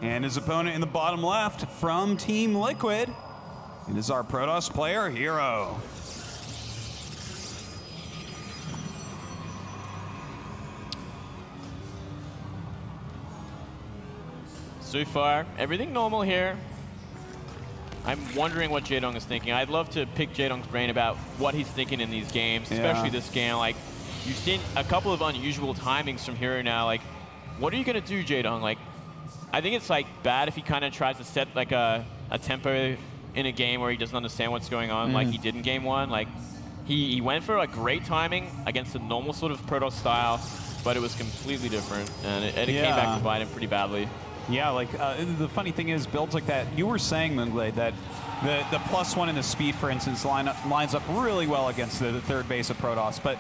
And his opponent in the bottom left from Team Liquid, it is our Protoss player, HerO. So far, everything normal here. I'm wondering what Jaedong is thinking. I'd love to pick Jaedong's brain about what he's thinking in these games, especially this game. Like, you've seen a couple of unusual timings from HerO now. Like, what are you going to do, Jaedong? Like, I think it's like bad if he kind of tries to set like a tempo in a game where he doesn't understand what's going on, like he did in game 1. Like, he went for a great timing against a normal sort of Protoss style, but it was completely different, and it came back to bite him pretty badly. Yeah, like the funny thing is, builds like that, you were saying, Moonglade, that the +1 in the speed, for instance, lines up really well against the third base of Protoss, but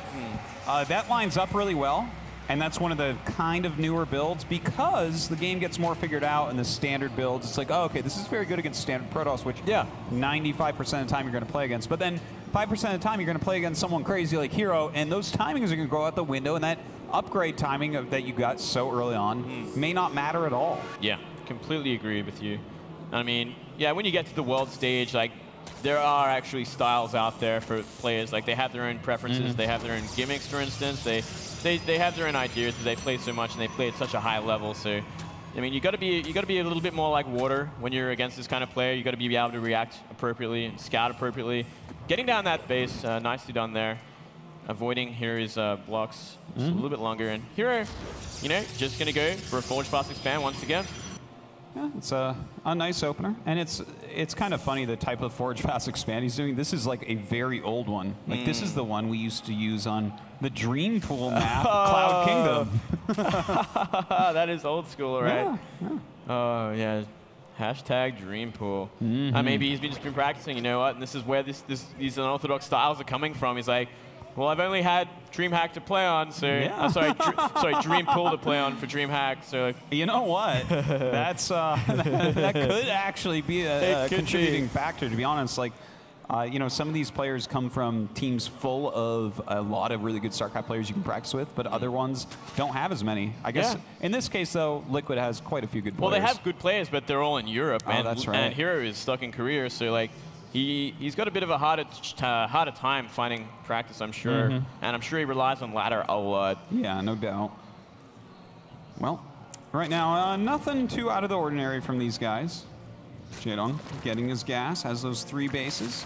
that lines up really well, and that's one of the kind of newer builds because the game gets more figured out in the standard builds. It's like, oh, okay, this is very good against standard Protoss, which 95% of the time you're going to play against, but then 5% of the time you're going to play against someone crazy like HerO, and those timings are going to go out the window, and that upgrade timing that you got so early on may not matter at all. Yeah, completely agree with you. I mean, yeah, when you get to the world stage, like, there are actually styles out there for players. Like, they have their own preferences, they have their own gimmicks, for instance. They have their own ideas because they play so much and they play at such a high level. So, I mean, you got to be a little bit more like water when you're against this kind of player. You got to be able to react appropriately and scout appropriately. Getting down that base, nicely done there. Avoiding HerO's blocks just a little bit longer. And HerO, you know, just going to go for a forward fast expand once again. Yeah, it's a nice opener. And it's kind of funny the type of forward fast expand he's doing. This is like a very old one. Like, this is the one we used to use on the Dream Pool map, Cloud Kingdom. That is old school, right? Oh, yeah. Hashtag Dream Pool. Maybe he's just been practicing, you know what? And this is where these unorthodox styles are coming from. He's like, well, I've only had DreamHack to play on, so sorry, Dream Pool to play on for DreamHack. So you know what? That's that could actually be a contributing factor. To be honest, like you know, some of these players come from teams full of a lot of really good StarCraft players you can practice with, but other ones don't have as many. I guess in this case, though, Liquid has quite a few good players. Well, they have good players, but they're all in Europe, and that's right. And HerO is stuck in Korea, so like. He's got a bit of a harder time finding practice, I'm sure. And I'm sure he relies on ladder a lot. Yeah, no doubt. Well, right now, nothing too out of the ordinary from these guys. Jaedong getting his gas, has those 3 bases.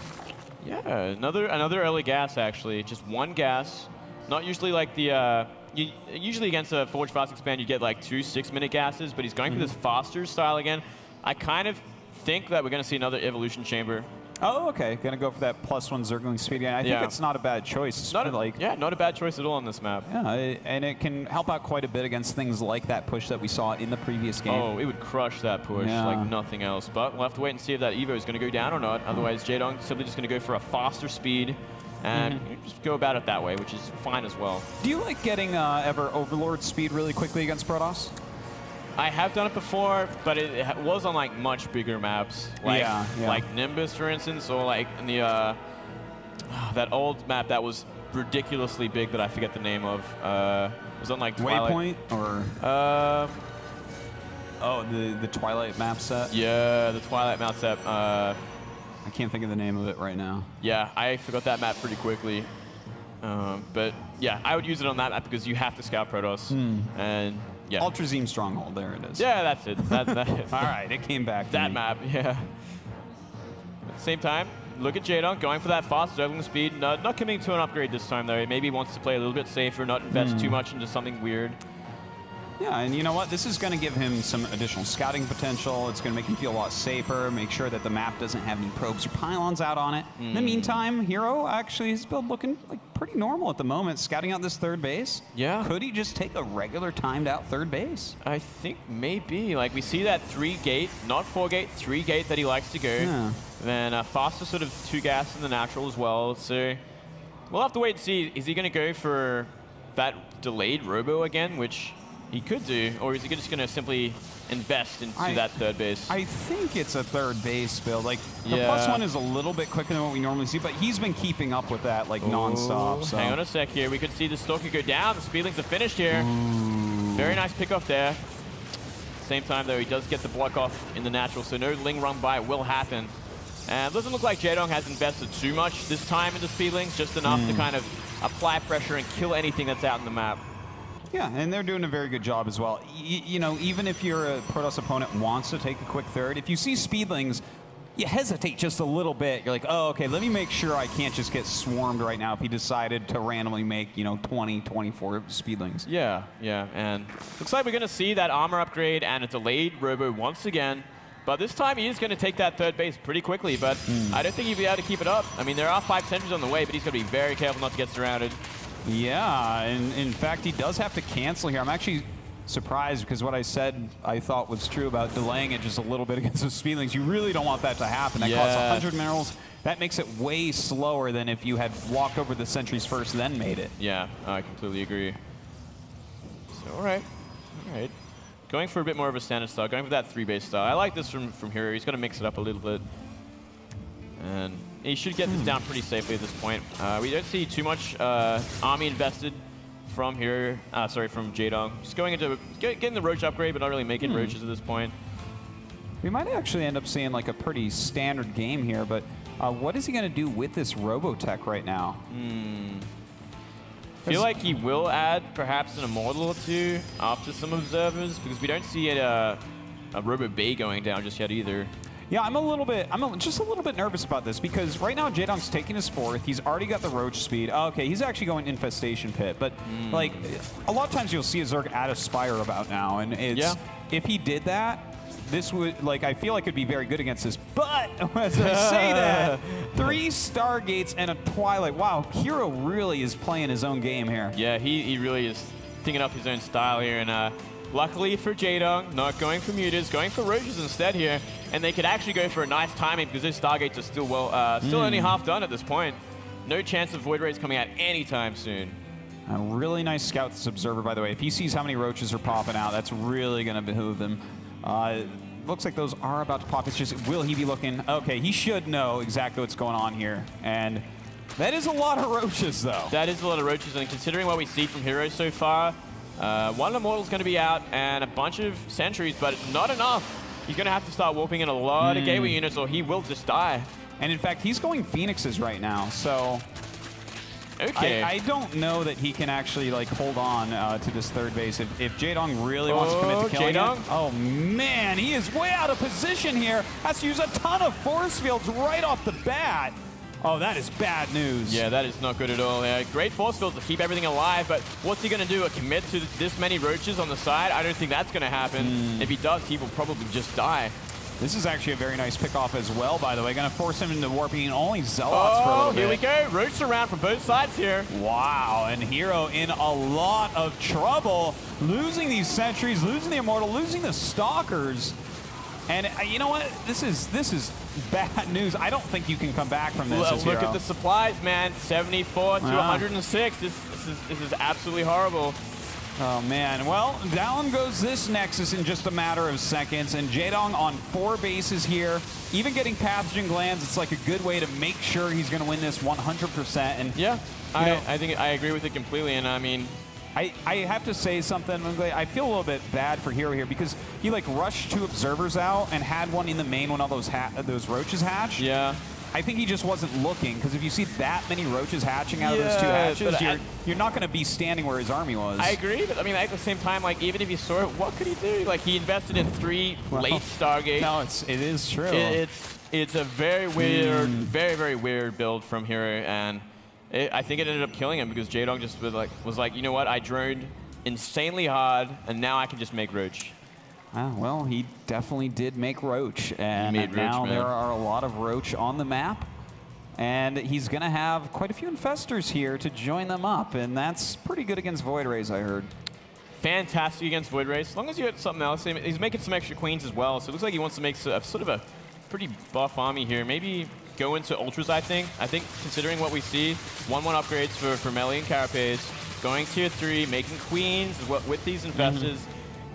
Yeah, another early gas, actually. Just 1 gas. Not usually like the... usually against a forward fast expand, you get like 2 6-minute gases, but he's going for this faster style again. I kind of think that we're going to see another evolution chamber. Oh, okay. Gonna go for that +1 zergling speed again. I think it's not a bad choice. It's not a bad choice at all on this map. Yeah, and it can help out quite a bit against things like that push that we saw in the previous game. Oh, it would crush that push like nothing else. But we'll have to wait and see if that Evo is going to go down or not. Otherwise, Jaedong simply just going to go for a faster speed and just go about it that way, which is fine as well. Do you like getting ever Overlord speed really quickly against Protoss? I have done it before, but it was on like much bigger maps, like like Nimbus, for instance, or like in the that old map that was ridiculously big that I forget the name of. It was on like Waypoint or oh, the Twilight map set. Yeah, the Twilight map set. I can't think of the name of it right now. Yeah, I forgot that map pretty quickly. But yeah, I would use it on that map because you have to scout Protoss and. Yeah. Ultrazine Stronghold, there it is. Yeah, that's it. All right, it came back to that me. map, yeah. At the same time, look at Jaedong going for that fast zergling speed. Not committing to an upgrade this time, though. Maybe he wants to play a little bit safer, not invest too much into something weird. Yeah, and you know what? This is going to give him some additional scouting potential. It's going to make him feel a lot safer, make sure that the map doesn't have any probes or pylons out on it. In the meantime, HerO actually his build looking like pretty normal at the moment, scouting out this 3rd base. Yeah. Could he just take a regular timed out 3rd base? I think maybe. Like, we see that 3-gate, not 4-gate, 3-gate that he likes to go. Yeah. Then a faster sort of 2 gas in the natural as well. So we'll have to wait and see. Is he going to go for that delayed robo again, which... he could do, or is he just going to simply invest into that 3rd base? I think it's a 3rd base build. Like, the +1 is a little bit quicker than what we normally see, but he's been keeping up with that, like, non-stop. So. Hang on a sec here. We could see the Stalker go down. The Speedlings are finished here. Very nice pick off there. same time, though, he does get the block off in the natural, so no Ling run by will happen. And it doesn't look like Jaedong has invested too much this time into Speedlings, just enough to kind of apply pressure and kill anything that's out in the map. Yeah, and they're doing a very good job as well. You know, even if your Protoss opponent wants to take a quick third, if you see Speedlings, you hesitate just a little bit. You're like, oh, okay, let me make sure I can't just get swarmed right now if he decided to randomly make, you know, 20, 24 Speedlings. Yeah, yeah, and looks like we're going to see that armor upgrade and a delayed Robo once again. But this time he is going to take that third base pretty quickly, but I don't think he'll be able to keep it up. I mean, there are 5 sentries on the way, but he's going to be very careful not to get surrounded. Yeah, and in fact, he does have to cancel here. I'm actually surprised because what I said I thought was true about delaying it just a little bit against the Speedlings. You really don't want that to happen. That costs 100 minerals. That makes it way slower than if you had walked over the sentries first, then made it. Yeah, I completely agree. So, all right. Going for a bit more of a standard style, going for that 3-base style. I like this from HerO. He's going to mix it up a little bit. And he should get this down pretty safely at this point. We don't see too much army invested from here. Sorry, from Jaedong. Just going into getting the Roach upgrade, but not really making Roaches at this point. We might actually end up seeing like a pretty standard game here, but what is he going to do with this Robotech right now? I feel like he will add perhaps an Immortal or two after some observers, because we don't see a Robo Bay going down just yet either. Yeah, I'm just a little bit nervous about this because right now Jaedong's taking his 4th. He's already got the Roach speed. Okay, he's actually going Infestation Pit, but like a lot of times you'll see a Zerg add a Spire about now, and it's if he did that, this would, like, I feel like it'd be very good against this. But as I say that, 3 Stargates and a Twilight. Wow, HerO really is playing his own game here. Yeah, he really is thinking up his own style here, and luckily for Jaedong, not going for Mutas, going for Roaches instead here, and they could actually go for a nice timing because those Stargates are still still only half done at this point. No chance of Void Rays coming out anytime soon. A really nice scout, this Observer, by the way. If he sees how many Roaches are popping out, that's really going to behoove him. Looks like those are about to pop. It's just, will he be looking? Okay, he should know exactly what's going on here. And that is a lot of Roaches, though. That is a lot of Roaches, and considering what we see from HerO so far, one Immortal's going to be out and a bunch of sentries, but not enough. He's going to have to start warping in a lot of gateway units or he will just die. And in fact, he's going Phoenixes right now, so okay. I don't know that he can actually like hold on to this 3rd base. If Jaedong really wants to commit to killing him. Oh man, he is way out of position here. Has to use a ton of force fields right off the bat. Oh, that is bad news. Yeah, that is not good at all. Yeah, great force fields to keep everything alive, but what's he going to do? A commit to this many Roaches on the side? I don't think that's going to happen. If he does, he will probably just die. This is actually a very nice pickoff as well, by the way. Going to force him into warping only Zealots for a little bit. Here we go. Roach around from both sides here. Wow, and HerO in a lot of trouble. Losing these sentries, losing the Immortal, losing the Stalkers. And you know what? This is bad news. I don't think you can come back from this. Well, look at the supplies, man. 74 to 106. This is absolutely horrible. Oh, man. Well, down goes this Nexus in just a matter of seconds, and Jaedong on 4 bases here. Even getting Pathogen Glands, it's like a good way to make sure he's going to win this 100%. And yeah, I think I agree with it completely, and I mean, I have to say something. I feel a little bit bad for HerO here because he like rushed 2 Observers out and had one in the main when all those Roaches hatched. Yeah. I think he just wasn't looking, because if you see that many Roaches hatching out of those 2 hatches, you're not going to be standing where his army was. I agree, but I mean, at the same time, like, even if you saw it, what could he do? Like, he invested in 3 late Stargates. No, it is true. It's a very weird, very weird build from HerO, and I think it ended up killing him because Jaedong just was like, you know what, I droned insanely hard, and now I can just make Roach. Well, he definitely did make Roach, and now there are a lot of Roach on the map. And he's going to have quite a few Infestors here to join them up, and that's pretty good against Void Rays, I heard. Fantastic against Void Rays. As long as you had something else, he's making some extra Queens as well, so it looks like he wants to make sort of a pretty buff army here. Maybe go into Ultras, I think. Considering what we see, 1-1 upgrades for Melee and Carapace, going tier 3, making Queens with these Infestors.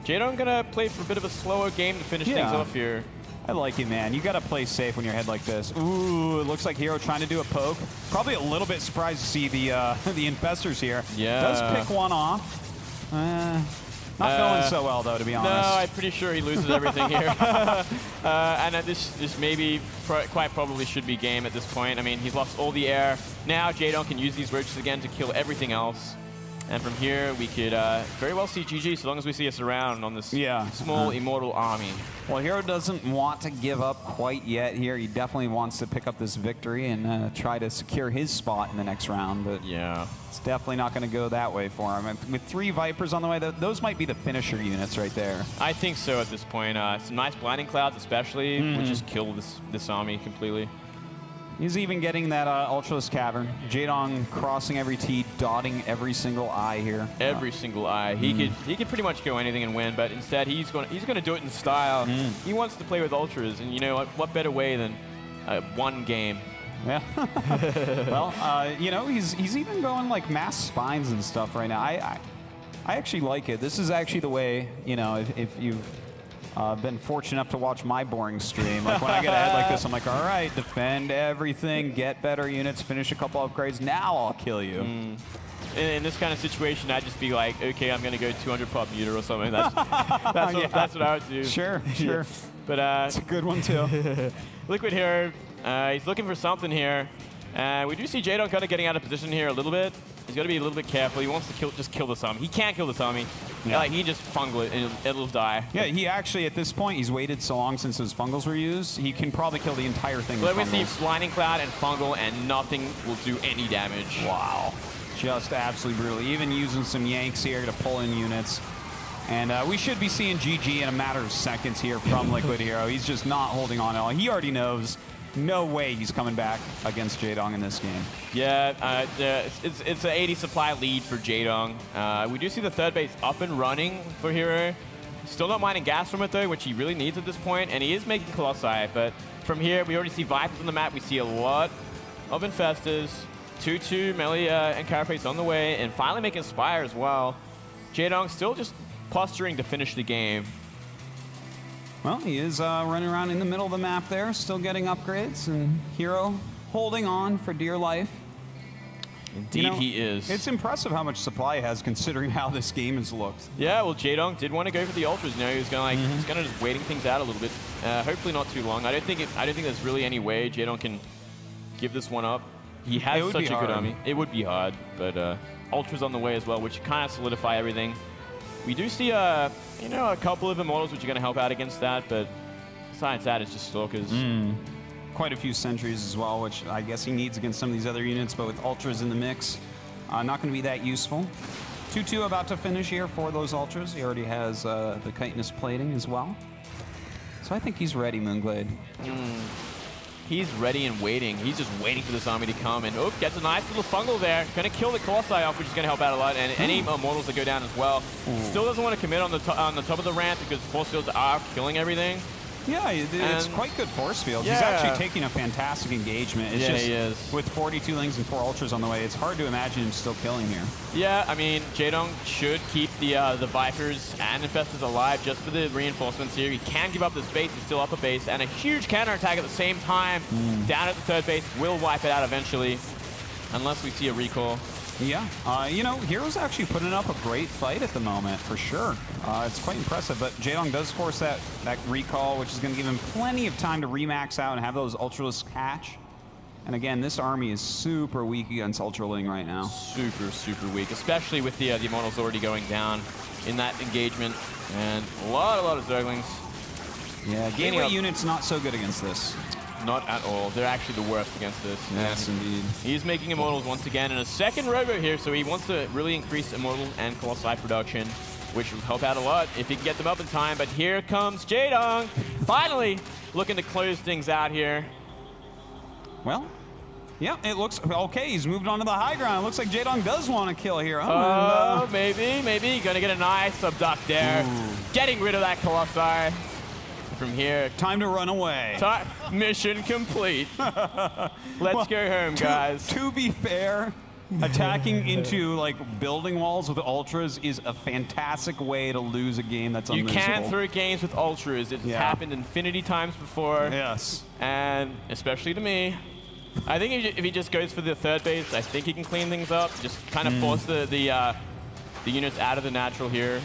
Jaedong gonna play for a bit of a slower game to finish things off here. I like it, man. You gotta play safe when you're ahead like this. Ooh, it looks like HerO trying to do a poke. Probably a little bit surprised to see the the Infestors here. Yeah. Does pick one off. Not going so well, though, to be honest. No, I'm pretty sure he loses everything here. And this maybe quite probably should be game at this point. I mean, he's lost all the air. Now Jaedong can use these roaches again to kill everything else. And from here, we could very well see GG, so long as we see us around on this small immortal army. Well, HerO doesn't want to give up quite yet here. He definitely wants to pick up this victory and try to secure his spot in the next round. But yeah, it's definitely not going to go that way for him. And with 3 Vipers on the way, those might be the finisher units right there. I think so at this point. Some nice blinding clouds, especially, would just kill this army completely. He's even getting that Ultraless Cavern. Jaedong crossing every T, dotting every single I here. Every single I. He could pretty much go anything and win, but instead he's going to do it in style. He wants to play with Ultras, and you know what better way than one game? Yeah. Well, you know, he's even going like mass spines and stuff right now. I actually like it. This is actually the way, you know, if you've been fortunate enough to watch my boring stream. Like when I get ahead like this, I'm like, all right, defend everything, get better units, finish a couple upgrades. Now I'll kill you. In this kind of situation, I'd just be like, okay, I'm going to go 200 pop meter or something. That's what I would do. Sure. But it's a good one too. Liquid here, he's looking for something here. We do see Jaedong kind of getting out of position here a little bit. He's got to be a little bit careful. He wants to just kill this army. He can't kill this army. Yeah. Like, he just fungal it and it'll die. Yeah, he actually, at this point, he's waited so long since those fungals were used, he can probably kill the entire thing with fungals. We see Blinding Cloud and fungal, and nothing will do any damage. Wow. Just absolutely brutal. Even using some yanks here to pull in units. And we should be seeing GG in a matter of seconds here from Liquid HerO. He's just not holding on at all. He already knows. No way he's coming back against Jaedong in this game. Yeah, it's an 80 supply lead for Jaedong. We do see the third base up and running for HerO. Still not mining gas from it though, which he really needs at this point, and he is making Colossi. But from here, we already see Vipers on the map. We see a lot of Infestors, 2-2 melee and Carapace on the way, and finally making Spire as well. Jaedong still just posturing to finish the game. Well, he is running around in the middle of the map there, still getting upgrades, and HerO holding on for dear life. Indeed, you know, he is. It's impressive how much supply he has, considering how this game has looked. Yeah, well, Jaedong did want to go for the Ultras. You know, he was going like he's kind of just waiting things out a little bit. Hopefully, not too long. I don't think there's really any way Jaedong can give this one up. He has such a good army. It would be hard, but Ultras on the way as well, which kind of solidify everything. We do see, you know, a couple of Immortals which are going to help out against that, but besides that, it's just Stalkers. Quite a few Sentries as well, which I guess he needs against some of these other units, but with Ultras in the mix, not going to be that useful. 2-2 about to finish here for those Ultras. He already has the chitinous plating as well. So I think he's ready, Moonglade. He's ready and waiting. He's just waiting for this army to come. And gets a nice little fungal there. Going to kill the Colossi off, which is going to help out a lot. And any Immortals that go down as well. Still doesn't want to commit on the top of the ramp because force fields are killing everything. Yeah, it's quite good force field. Yeah. He's actually taking a fantastic engagement. It's just, he is. With 42 Lings and 4 Ultras on the way, it's hard to imagine him still killing here. Yeah, I mean, Jaedong should keep the Vipers and Infestors alive just for the reinforcements here. He can give up this base. He's still up a base. And a huge counterattack at the same time. Down at the third base. Will wipe it out eventually. Unless we see a recall. Yeah, you know, HerO's actually putting up a great fight at the moment, for sure. It's quite impressive, but Jaedong does force that recall, which is going to give him plenty of time to remax out and have those Ultralists catch. And again, this army is super weak against Ultraling right now. Super, super weak, especially with the Immortals already going down in that engagement. And a lot of Zerglings. Yeah, gateway units not so good against this. Not at all. They're actually the worst against this. Yes, indeed. He's making Immortals once again in a second robo here, so he wants to really increase Immortal and Colossi production, which will help out a lot if he can get them up in time. But here comes Jaedong, finally looking to close things out here. Well, yeah, it looks okay. He's moved on to the high ground. It looks like Jaedong does want to kill here. Maybe. Gonna get a nice abduct there. Getting rid of that Colossi. From here, time to run away. Mission complete. Let's go home, guys. To be fair, attacking into like building walls with Ultras is a fantastic way to lose a game that's unlosable. You can through games with Ultras. It's happened infinity times before. Yes. And especially to me. I think if he just goes for the third base, I think he can clean things up. Just kind of force the units out of the natural here.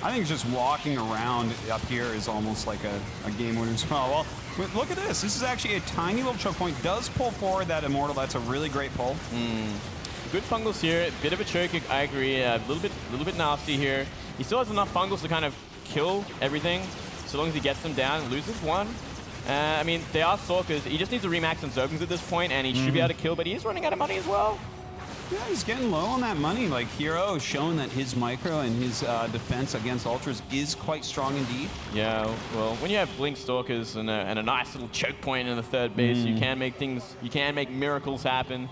I think just walking around up here is almost like a game winner as well. Well, look at this. This is actually a tiny little choke point. Does pull forward that Immortal. That's a really great pull. Good fungals here. A bit of a choke, I agree. A little bit nasty here. He still has enough fungals to kind of kill everything, so long as he gets them down and loses one. I mean, they are Stalkers. He just needs to remax on Zerglings at this point, and he should be able to kill, but he is running out of money as well. Yeah, he's getting low on that money. Like, HerO showing that his micro and his defense against Ultras is quite strong indeed. Yeah, well, when you have Blink Stalkers and a nice little choke point in the third base, you can make miracles happen.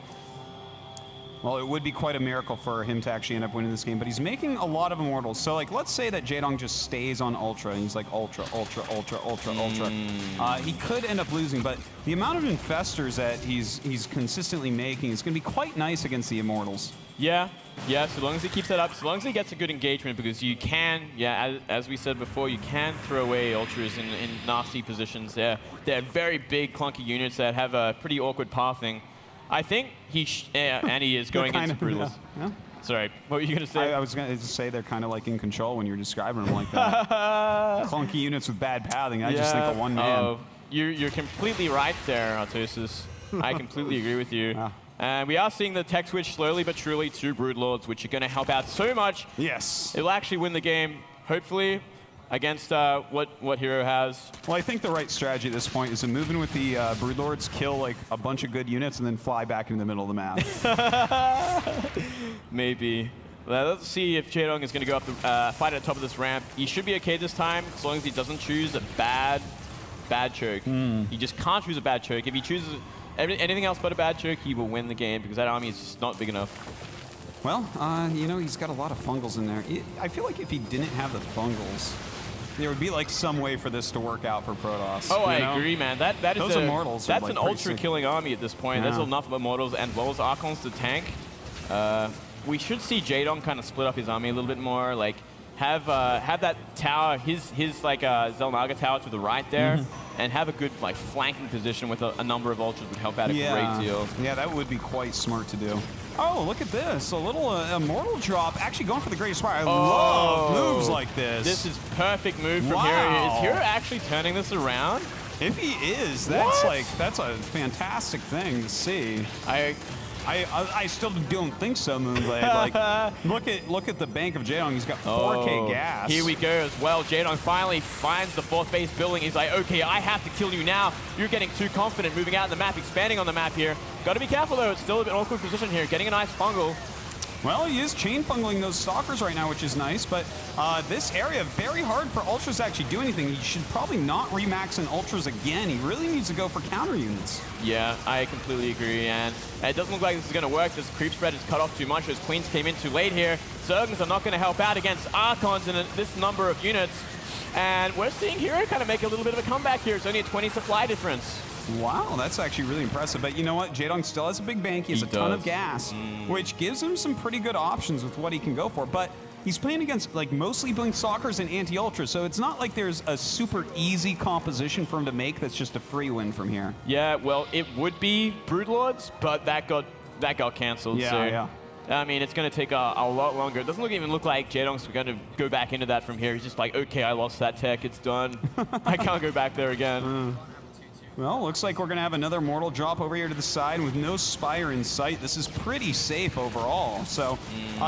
Well, it would be quite a miracle for him to actually end up winning this game, but he's making a lot of Immortals. So, like, let's say that Jaedong just stays on Ultra, and he's like Ultra, Ultra, Ultra, Ultra, Ultra. He could end up losing, but the amount of Infestors that he's consistently making is going to be quite nice against the Immortals. Yeah, so long as he keeps that up, so long as he gets a good engagement, because you can, as we said before, you can throw away Ultras in nasty positions. They're very big, clunky units that have a pretty awkward pathing. I think and he is going into Brutals. Yeah. Sorry, what were you going to say? I was going to say they're kind of like in control when you're describing them like that. Clunky units with bad pathing. I just think of one man. Oh, you're completely right there, Artosis. I completely agree with you. And we are seeing the tech switch slowly but surely to Broodlords, which are going to help out so much. Yes. It'll actually win the game, hopefully, against what HerO has. Well, I think the right strategy at this point is to move in with the Broodlords, kill like a bunch of good units, and then fly back into the middle of the map. Maybe. Well, let's see if Jaedong is going to go up the fight at the top of this ramp. He should be okay this time, as long as he doesn't choose a bad choke. He just can't choose a bad choke. If he chooses anything else but a bad choke, he will win the game, because that army is just not big enough. Well, you know, he's got a lot of fungals in there. I feel like if he didn't have the fungals, there would be like some way for this to work out for Protoss. Oh, I agree, man. That is those Immortals. That's like an ultra-killing army at this point. There's enough Immortals and well as Archons to tank. We should see Jaedong kind of split up his army a little bit more. Like have that tower, his like Xel'Naga tower to the right there, and have a good like flanking position with a number of Ultras would help out a great deal. Yeah, that would be quite smart to do. Oh, look at this. A little Immortal drop. Actually going for the Great Spire. I love moves like this. This is perfect move from HerO. Is HerO actually turning this around? If he is, that's a fantastic thing to see. I still don't think so, Moonblade. Like, look at the bank of Jaedong. He's got 4K gas. Here we go as well. Jaedong finally finds the fourth base building. He's like, okay, I have to kill you now. You're getting too confident, moving out in the map, expanding on the map here. Got to be careful though. It's still a bit awkward position here. Getting a nice fungal. Well, he is chain fungling those Stalkers right now, which is nice, but this area, very hard for Ultras to actually do anything. He should probably not remax in Ultras again. He really needs to go for counter units. Yeah, I completely agree, and it doesn't look like this is going to work. This creep spread is cut off too much as Queens came in too late here. Zerglings are not going to help out against Archons in this number of units, and we're seeing HerO kind of make a little bit of a comeback here. It's only a 20 supply difference. Wow, that's actually really impressive. But you know what? Jaedong still has a big bank. He has a ton of gas, which gives him some pretty good options with what he can go for. But he's playing against like mostly Blink Stalkers and Anti-Ultra, so it's not like there's a super easy composition for him to make that's just a free win from here. Yeah, well, it would be Broodlords, but that got canceled. Yeah. I mean, it's going to take a lot longer. It doesn't even look like Jaedong's going to go back into that from here. He's just like, okay, I lost that tech. It's done. I can't go back there again. Well, looks like we're going to have another Mortal drop over here to the side with no Spire in sight. This is pretty safe overall. So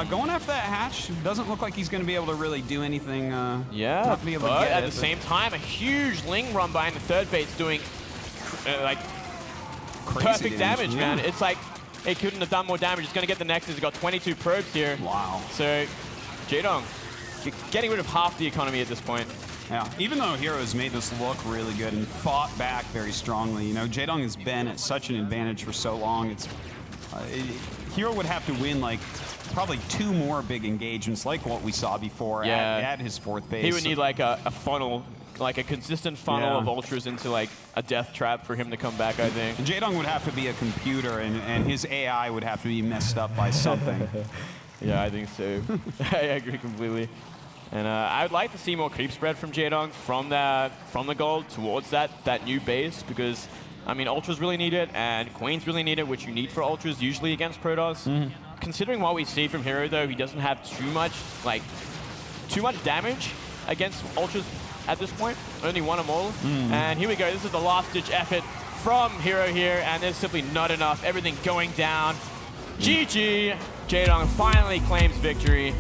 going after that hatch doesn't look like he's going to be able to really do anything. Yeah, but at the same time, a huge Ling run behind the third base doing like crazy perfect damage, man. It's like it couldn't have done more damage. It's going to get the Nexus. He's got 22 probes here. Wow. So Jaedong, you're getting rid of half the economy at this point. Yeah, even though HerO has made this look really good and fought back very strongly, you know, Jaedong has been at such an advantage for so long. It's HerO would have to win like probably 2 more big engagements like what we saw before at his fourth base. He would need like a funnel, like a consistent funnel of Ultras into like a death trap for him to come back, I think. Jaedong would have to be a computer, and his AI would have to be messed up by something. Yeah, I think so. I agree completely. And I would like to see more creep spread from Jaedong from the gold towards that new base, because I mean Ultras really need it and Queens really need it, which you need for Ultras usually against Protoss. Considering what we see from HerO though, he doesn't have too too much damage against Ultras at this point. Only won them all. And here we go. This is the last-ditch effort from HerO here, and there's simply not enough. Everything going down. GG. Jaedong finally claims victory.